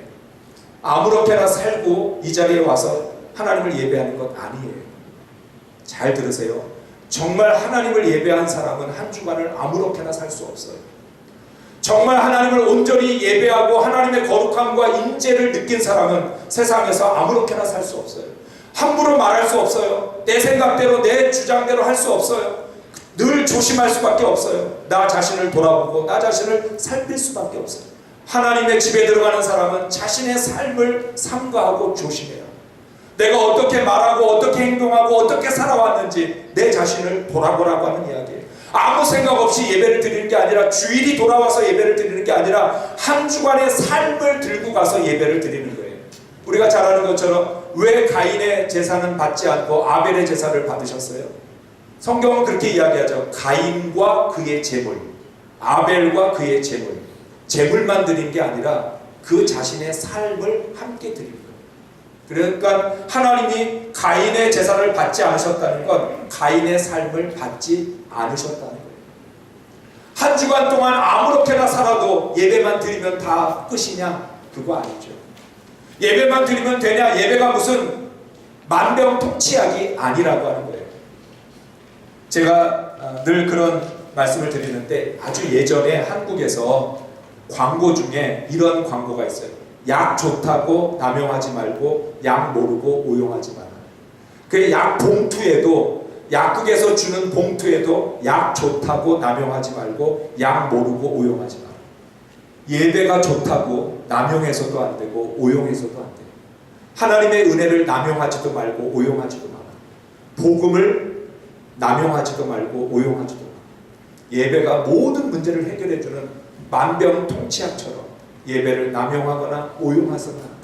S3: 아무렇게나 살고 이 자리에 와서 하나님을 예배하는 것 아니에요. 잘 들으세요. 정말 하나님을 예배한 사람은 한 주간을 아무렇게나 살 수 없어요. 정말 하나님을 온전히 예배하고 하나님의 거룩함과 임재를 느낀 사람은 세상에서 아무렇게나 살 수 없어요. 함부로 말할 수 없어요. 내 생각대로 내 주장대로 할 수 없어요. 늘 조심할 수밖에 없어요. 나 자신을 돌아보고 나 자신을 살필 수밖에 없어요. 하나님의 집에 들어가는 사람은 자신의 삶을 삼가하고 조심해요. 내가 어떻게 말하고 어떻게 행동하고 어떻게 살아왔는지 내 자신을 돌아보라고 하는 이야기예요. 아무 생각 없이 예배를 드리는 게 아니라, 주일이 돌아와서 예배를 드리는 게 아니라 한 주간의 삶을 들고 가서 예배를 드리는 거예요. 우리가 잘 아는 것처럼 왜 가인의 제사는 받지 않고 아벨의 제사를 받으셨어요? 성경은 그렇게 이야기하죠. 가인과 그의 제물, 아벨과 그의 제물, 제물만 드린 게 아니라 그 자신의 삶을 함께 드린 거예요. 그러니까 하나님이 가인의 제사를 받지 않으셨다는 건 가인의 삶을 받지 않으셨다는 거예요. 한 주간 동안 아무렇게나 살아도 예배만 드리면 다 끝이냐? 그거 아니죠. 예배만 드리면 되냐? 예배가 무슨 만병통치약이 아니라고 하는 거예요. 제가 늘 그런 말씀을 드리는데, 아주 예전에 한국에서 광고 중에 이런 광고가 있어요. 약 좋다고 남용하지 말고 약 모르고 오용하지 마라. 그 약 봉투에도, 약국에서 주는 봉투에도 약 좋다고 남용하지 말고 약 모르고 오용하지 마라. 예배가 좋다고 남용해서도 안 되고 오용해서도 안 돼요. 하나님의 은혜를 남용하지도 말고 오용하지도 마라. 복음을 남용하지도 말고 오용하지도 마라. 예배가 모든 문제를 해결해주는 만병통치약처럼 예배를 남용하거나 오용해서는 안 돼요.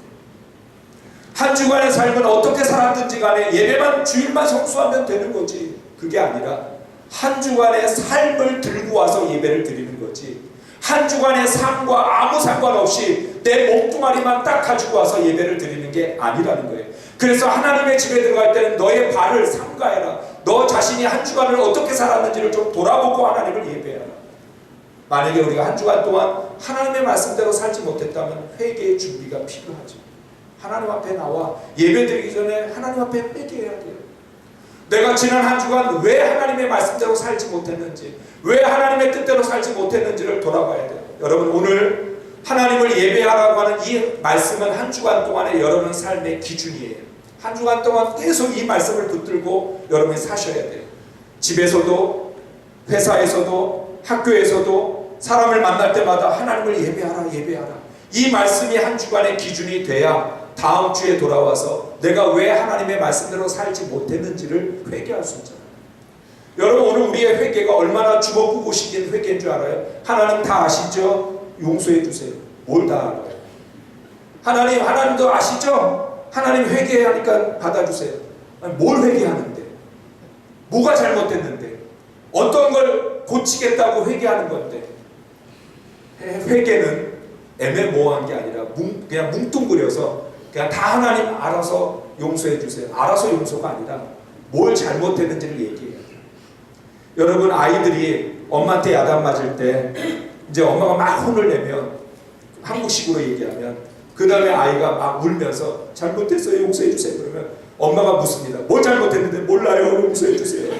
S3: 한 주간의 삶은 어떻게 살았든지 간에 예배만, 주일만 성수하면 되는 거지. 그게 아니라 한 주간의 삶을 들고 와서 예배를 드리는 거지. 한 주간의 삶과 아무 상관없이 내 몸뚱아리만 딱 가지고 와서 예배를 드리는 게 아니라는 거예요. 그래서 하나님의 집에 들어갈 때는 너의 발을 삼가해라. 너 자신이 한 주간을 어떻게 살았는지를 좀 돌아보고 하나님을 예배해라. 만약에 우리가 한 주간 동안 하나님의 말씀대로 살지 못했다면 회개의 준비가 필요하죠. 하나님 앞에 나와 예배드리기 전에 하나님 앞에 회개해야 돼요. 내가 지난 한 주간 왜 하나님의 말씀대로 살지 못했는지, 왜 하나님의 뜻대로 살지 못했는지를 돌아봐야 돼요. 여러분, 오늘 하나님을 예배하라고 하는 이 말씀은 한 주간 동안의 여러분 삶의 기준이에요. 한 주간 동안 계속 이 말씀을 붙들고 여러분이 사셔야 돼요. 집에서도, 회사에서도, 학교에서도 사람을 만날 때마다 하나님을 예배하라, 예배하라. 이 말씀이 한 주간의 기준이 돼야 다음 주에 돌아와서 내가 왜 하나님의 말씀대로 살지 못했는지를 회개할 수 있잖아요. 여러분, 오늘 우리의 회개가 얼마나 주먹구구식인 회개인 줄 알아요? 하나님 다 아시죠? 용서해 주세요. 뭘 다 알아요? 하나님도 아시죠? 하나님 회개하니까 받아주세요. 아니, 뭘 회개하는데? 뭐가 잘못됐는데? 어떤 걸 고치겠다고 회개하는 건데? 회개는 애매모호한 게 아니라 그냥 뭉뚱그려서 그냥 다 하나님 알아서 용서해 주세요. 알아서 용서가 아니라 뭘 잘못했는지를 얘기해요. 여러분, 아이들이 엄마한테 야단 맞을 때 이제 엄마가 막 혼을 내면, 한국식으로 얘기하면, 그 다음에 아이가 막 울면서 잘못했어요, 용서해 주세요. 그러면 엄마가 묻습니다. 뭘 잘못했는데? 몰라요, 용서해 주세요.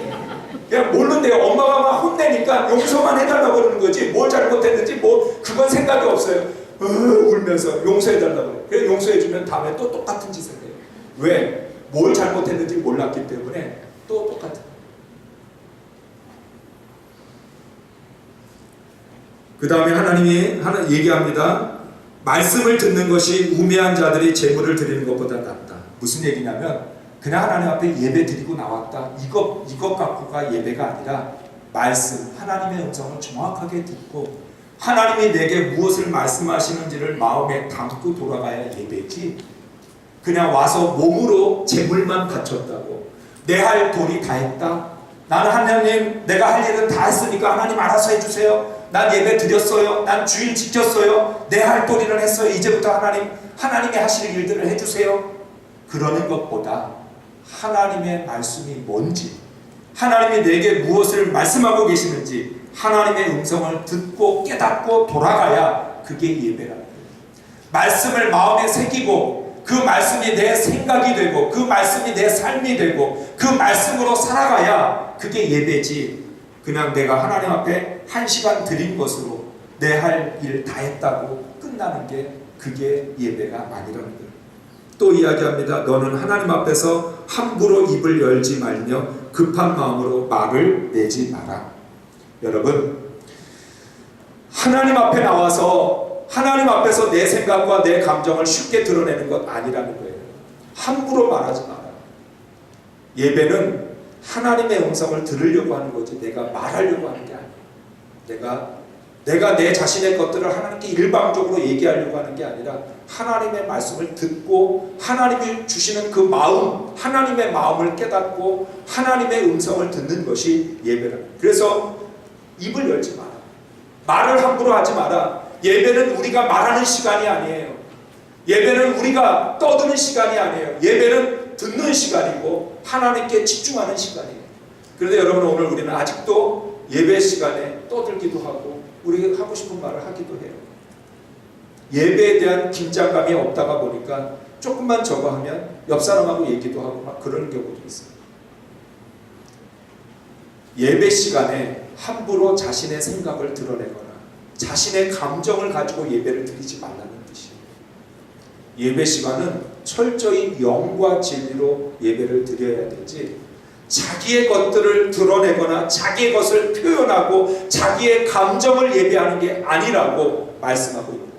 S3: 그냥 모르는데요. 엄마가 막 혼내니까 용서만 해달라고 그러는 거지, 뭘 잘못했는지 그건 생각이 없어요. 울면서 용서해달라고 그래요. 그래서 용서해주면 다음에 또 똑같은 짓을 해요. 왜? 뭘 잘못했는지 몰랐기 때문에 또 똑같은. 그 다음에 하나님이 얘기합니다. 말씀을 듣는 것이 우매한 자들이 제물을 드리는 것보다 낫다. 무슨 얘기냐면, 그냥 하나님 앞에 예배 드리고 나왔다, 이것 갖고가 예배가 아니라 말씀, 하나님의 음성을 정확하게 듣고 하나님이 내게 무엇을 말씀하시는지를 마음에 담고 돌아가야 예배지, 그냥 와서 몸으로 재물만 바쳤다고 내 할 도리 다 했다, 나는 하나님 내가 할 일은 다 했으니까 하나님 알아서 해주세요, 난 예배 드렸어요, 난 주일 지켰어요, 내 할 도리를 했어요, 이제부터 하나님이 하실 일들을 해주세요, 그러는 것보다 하나님의 말씀이 뭔지, 하나님이 내게 무엇을 말씀하고 계시는지 하나님의 음성을 듣고 깨닫고 돌아가야 그게 예배라는 거예요. 말씀을 마음에 새기고 그 말씀이 내 생각이 되고 그 말씀이 내 삶이 되고 그 말씀으로 살아가야 그게 예배지, 그냥 내가 하나님 앞에 1시간 드린 것으로 내 할 일 다 했다고 끝나는 게 그게 예배가 아니라는 거예요. 또 이야기합니다. 너는 하나님 앞에서 함부로 입을 열지 말며 급한 마음으로 말을 내지 마라. 여러분, 하나님 앞에 나와서 하나님 앞에서 내 생각과 내 감정을 쉽게 드러내는 것 아니라는 거예요. 함부로 말하지 마라. 예배는 하나님의 음성을 들으려고 하는 거지 내가 말하려고 하는 게 아니에요. 내가 내 자신의 것들을 하나님께 일방적으로 얘기하려고 하는 게 아니라 하나님의 말씀을 듣고 하나님이 주시는 그 마음, 하나님의 마음을 깨닫고 하나님의 음성을 듣는 것이 예배라. 그래서 입을 열지 마라. 말을 함부로 하지 마라. 예배는 우리가 말하는 시간이 아니에요. 예배는 우리가 떠드는 시간이 아니에요. 예배는 듣는 시간이고 하나님께 집중하는 시간이에요. 그런데 여러분, 오늘 우리는 아직도 예배 시간에 떠들기도 하고 우리 하고 싶은 말을 하기도 해요. 예배에 대한 긴장감이 없다가 보니까 조금만 저거 하면 옆 사람하고 얘기도 하고 막 그런 경우도 있어요. 예배 시간에 함부로 자신의 생각을 드러내거나 자신의 감정을 가지고 예배를 드리지 말라는 뜻이에요. 예배 시간은 철저히 영과 진리로 예배를 드려야 되지, 자기의 것들을 드러내거나 자기의 것을 표현하고 자기의 감정을 예배하는 게 아니라고 말씀하고 있습니다.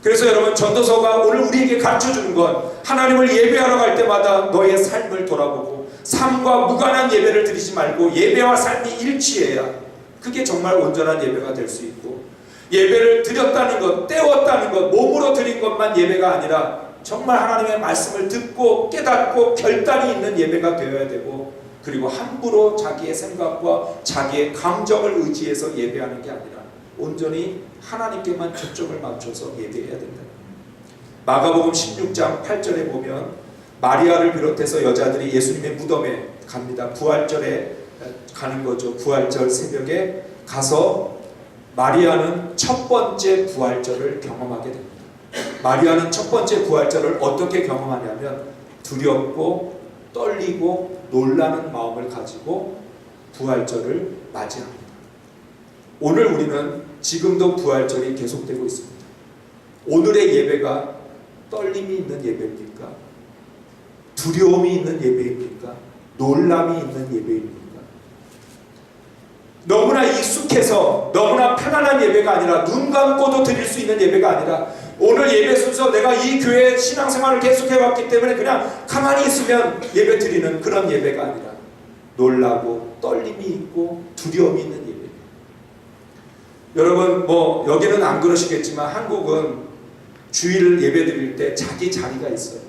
S3: 그래서 여러분, 전도서가 오늘 우리에게 가르쳐주는 건 하나님을 예배하러 갈 때마다 너의 삶을 돌아보고 삶과 무관한 예배를 드리지 말고 예배와 삶이 일치해야 그게 정말 온전한 예배가 될 수 있고, 예배를 드렸다는 것, 떼웠다는 것, 몸으로 드린 것만 예배가 아니라 정말 하나님의 말씀을 듣고 깨닫고 결단이 있는 예배가 되어야 되고, 그리고 함부로 자기의 생각과 자기의 감정을 의지해서 예배하는 게 아니라 온전히 하나님께만 초점을 맞춰서 예배해야 된다. 마가복음 16장 8절에 보면 마리아를 비롯해서 여자들이 예수님의 무덤에 갑니다. 부활절에 가는 거죠. 부활절 새벽에 가서 마리아는 첫 번째 부활절을 경험하게 됩니다. 마리아는 첫 번째 부활절을 어떻게 경험하냐면 두렵고 떨리고 놀라는 마음을 가지고 부활절을 맞이합니다. 오늘 우리는 지금도 부활절이 계속되고 있습니다. 오늘의 예배가 떨림이 있는 예배입니까? 두려움이 있는 예배입니까? 놀람이 있는 예배입니까? 너무나 익숙해서 너무나 편안한 예배가 아니라 눈 감고도 드릴 수 있는 예배가 아니라, 오늘 예배 순서 내가 이 교회 신앙생활을 계속해왔기 때문에 그냥 가만히 있으면 예배 드리는 그런 예배가 아니라 놀라고 떨림이 있고 두려움이 있는 예배. 여러분, 여기는 안 그러시겠지만 한국은 주일 예배 드릴 때 자기 자리가 있어요.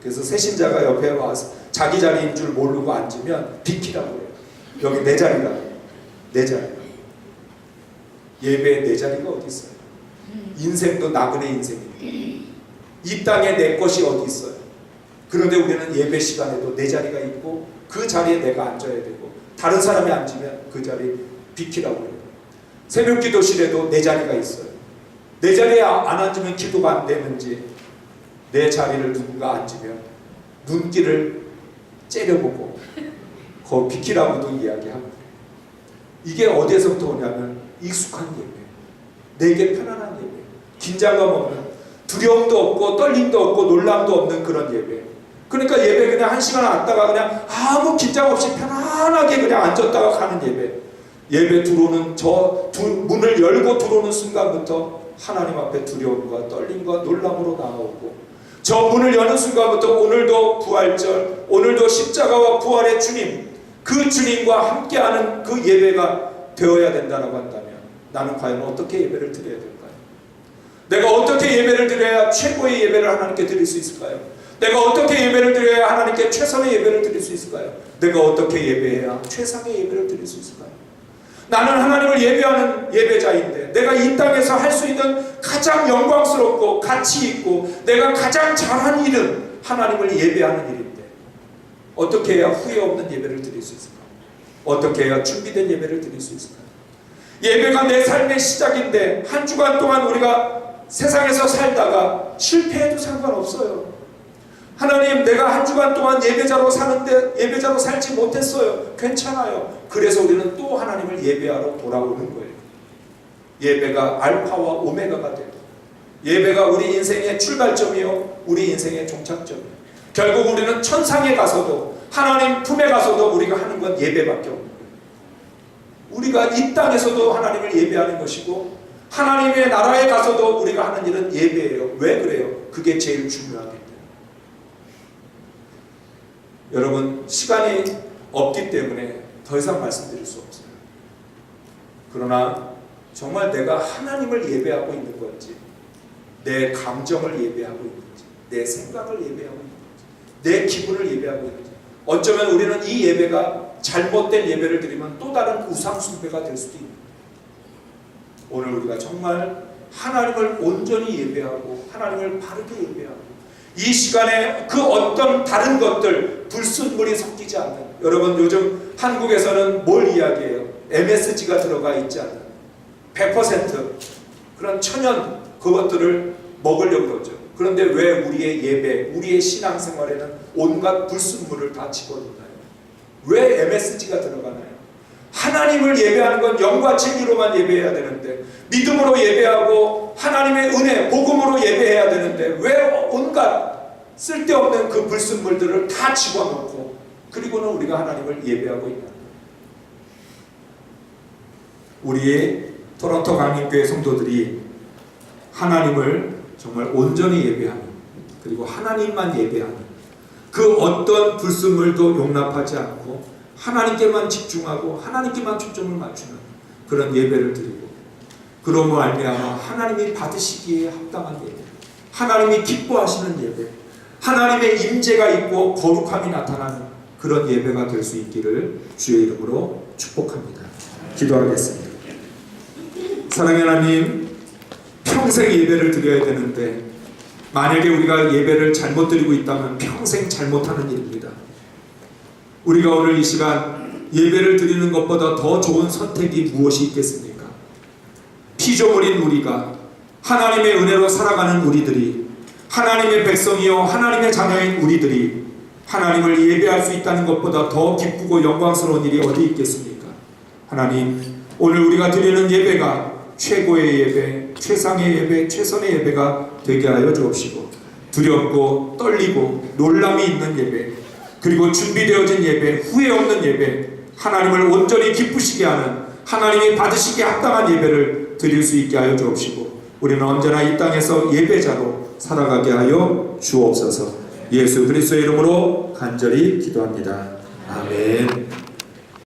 S3: 그래서 새신자가 옆에 와서 자기 자리인 줄 모르고 앉으면 비키라고 해요. 여기 내 자리다. 내 자리. 예배에 내 자리가 어디 있어요? 인생도 나그네 인생이에요. 이 땅에 내 것이 어디 있어요? 그런데 우리는 예배 시간에도 내 자리가 있고 그 자리에 내가 앉아야 되고, 다른 사람이 앉으면 그 자리 비키라고 해요. 새벽 기도실에도 내 자리가 있어요. 내 자리에 안 앉으면 기도가 안 되는지 내 자리를 누군가 앉으면 눈길을 째려보고 거 비키라고도 이야기하고, 이게 어디에서부터 오냐면 익숙한 예배, 내게 편안한 예배, 긴장감 없는, 두려움도 없고 떨림도 없고 놀람도 없는 그런 예배. 그러니까 예배 그냥 1시간 앉다가 그냥 아무 긴장 없이 편안하게 그냥 앉았다가 가는 예배. 예배 들어오는 문을 열고 들어오는 순간부터 하나님 앞에 두려움과 떨림과 놀람으로 나오고, 저 문을 여는 순간부터 오늘도 부활절, 오늘도 십자가와 부활의 주님, 그 주님과 함께하는 그 예배가 되어야 된다고 한다면 나는 과연 어떻게 예배를 드려야 될까요? 내가 어떻게 예배를 드려야 최고의 예배를 하나님께 드릴 수 있을까요? 내가 어떻게 예배를 드려야 하나님께 최선의 예배를 드릴 수 있을까요? 내가 어떻게 예배해야 최상의 예배를 드릴 수 있을까요? 나는 하나님을 예배하는 예배자인데 내가 이 땅에서 할 수 있는 가장 영광스럽고 가치 있고 내가 가장 잘한 일은 하나님을 예배하는 일인데 어떻게 해야 후회 없는 예배를 드릴 수 있을까요? 어떻게 해야 준비된 예배를 드릴 수 있을까요? 예배가 내 삶의 시작인데 한 주간 동안 우리가 세상에서 살다가 실패해도 상관없어요. 하나님, 내가 한 주간 동안 예배자로 사는데 예배자로 살지 못했어요. 괜찮아요. 그래서 우리는 또 하나님을 예배하러 돌아오는 거예요. 예배가 알파와 오메가가 되고 예배가 우리 인생의 출발점이요 우리 인생의 종착점이에요. 결국 우리는 천상에 가서도 하나님 품에 가서도 우리가 하는 건 예배밖에 없는 거예요. 우리가 이 땅에서도 하나님을 예배하는 것이고 하나님의 나라에 가서도 우리가 하는 일은 예배예요. 왜 그래요? 그게 제일 중요하기 때문에. 여러분, 시간이 없기 때문에 더 이상 말씀드릴 수 없어요. 그러나 정말 내가 하나님을 예배하고 있는 건지, 내 감정을 예배하고 있는지, 내 생각을 예배하고 있는지, 내 기분을 예배하고 있는지, 어쩌면 우리는 이 예배가 잘못된 예배를 드리면 또 다른 우상 숭배가 될 수도 있는 거예요. 오늘 우리가 정말 하나님을 온전히 예배하고 하나님을 바르게 예배하고 이 시간에 그 어떤 다른 것들 불순물이 섞이지 않는, 여러분 요즘 한국에서는 뭘 이야기해요? MSG가 들어가 있지 않는 100% 그런 천연 그것들을 먹으려고 그러죠. 그런데 왜 우리의 예배, 우리의 신앙생활에는 온갖 불순물을 다 집어넣나요? 왜 MSG가 들어가나요? 하나님을 예배하는 건 영과 진리로만 예배해야 되는데, 믿음으로 예배하고 하나님의 은혜, 복음으로 예배해야 되는데 왜 온갖 쓸데없는 그 불순물들을 다 집어넣고 그리고는 우리가 하나님을 예배하고 있는 거예요. 우리의 토론토 강림교회 성도들이 하나님을 정말 온전히 예배하는, 그리고 하나님만 예배하는, 그 어떤 불순물도 용납하지 않고 하나님께만 집중하고 하나님께만 초점을 맞추는 그런 예배를 드리고, 그러므로 말미암아 하나님이 받으시기에 합당한 예배, 하나님이 기뻐하시는 예배, 하나님의 임재가 있고 거룩함이 나타나는 그런 예배가 될 수 있기를 주의 이름으로 축복합니다. 기도하겠습니다. 사랑의 하나님, 평생 예배를 드려야 되는데 만약에 우리가 예배를 잘못 드리고 있다면 평생 잘못하는 일입니다. 우리가 오늘 이 시간 예배를 드리는 것보다 더 좋은 선택이 무엇이 있겠습니까? 피조물인 우리가, 하나님의 은혜로 살아가는 우리들이, 하나님의 백성이요 하나님의 자녀인 우리들이 하나님을 예배할 수 있다는 것보다 더 기쁘고 영광스러운 일이 어디 있겠습니까? 하나님, 오늘 우리가 드리는 예배가 최고의 예배, 최상의 예배, 최선의 예배가 되게 하여 주옵시고, 두렵고 떨리고 놀람이 있는 예배, 그리고 준비되어진 예배, 후회 없는 예배, 하나님을 온전히 기쁘시게 하는, 하나님이 받으시기에 합당한 예배를 드릴 수 있게 하여 주옵시고, 우리는 언제나 이 땅에서 예배자로 살아가게 하여 주옵소서. 예수 그리스도의 이름으로 간절히 기도합니다. 아멘.